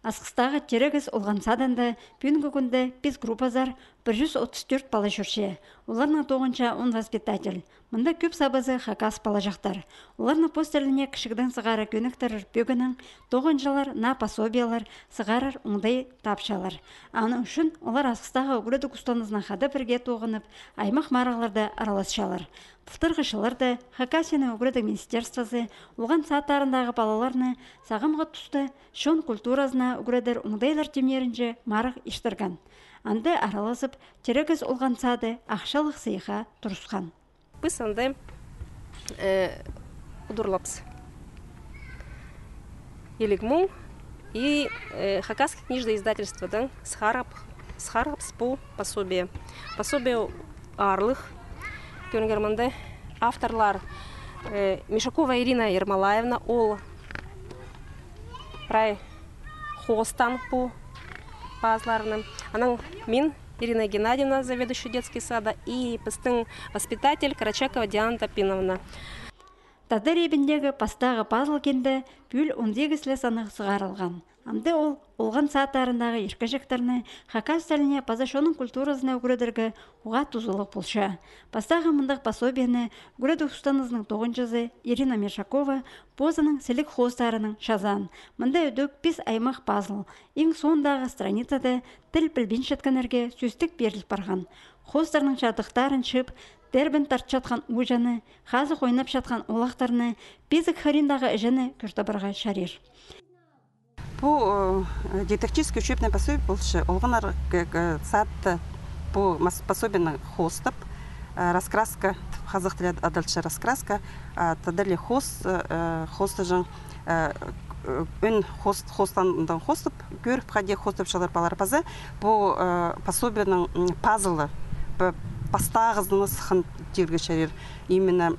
Асқыстағы терегіз олған саданды бүгінгі күнді біз группазар 134 бала жүрше. Оларның 9-он воспитатель. Мұнда көп сабызы хакас бала жақтар. Оларның постерліне кішігдің сығары көніктірір бөгінің 9-жылар на пособиялар сығарыр оңдай тапшалар. Аның үшін олар асқыстағы ұғырды күстанызына қады бірге тоғынып, аймақ марағыларды араласшалар. Бұлтырғышыларды Хакасияны ұғырды министерствосы олған сааттарындағы балаларны сағымға тұсты шон культуразына ұғырдыр оңдайлар темерінже марық іштірген. Анды араласып, терегіз олған сады ақшалық сыйға тұрысқан. Біз андай удурлапс. Елігму и Хакасское книжное издательство схарапс по пособие. Пособие арлых. Көнгерманды авторлар Мишакова Ирина Ермолаевна, ол прай хостан по пазларным. Она мин Ирина Геннадьевна, заведующая детский сада, и пыстың воспитатель Карачакова Диана Топиновна. Тады ребіндегі пастағы пазл кенді бүл 18 санығы сығарылған. Амды ол олған сааттарындағы еркі жектарыны хакас тіліне пазашоның культуразына үгірдіргі уға тузылық болша. Пастағы мұндық пособияны үгірді ұстанызының 9-жызы Ирина Мишакова позаның сілік хостарының шазан. Мұнда өдік 5 аймақ пазл. Ең сондағы страницады тіл білбен шетканерге сөстік беріліп барған. Хостарының шатықтарын шып, дәрбін тартшатқан ұжаны, қазық ойнап шатқан олақтарыны, безік хариндағы әжіні күртабырға шарир. По дидактической учебной пособие больше олганар сад по пособию хостап раскраска казах тілі адалча раскраска тадали хостажың өн хостандан хостап көріп хаде хостап шалар балар пазы по пособияның пазлы пастағызыңыз хан терге шарир именно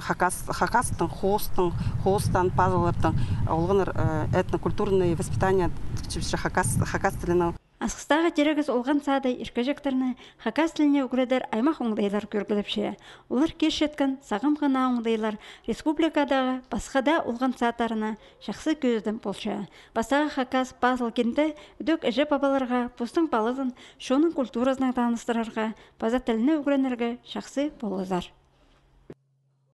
хакастың хостан пазлардың олғаныр этнокультурное воспитание хакас тілінің. Асқыстағы терегіз олған сады еркі жектарыны хакас тіліне үгіредер аймақ оңдайлар көргіліпше. Олар кеш жеткен сағым ғана оңдайлар республикадағы басқада олған сааттарына жақсы көздің болша. Бастағы хакас пазл кенді үдік әжі бабаларға постың балығын шоның культуразына таныстырарға, база тіліне үгіренерге жақсы болызар.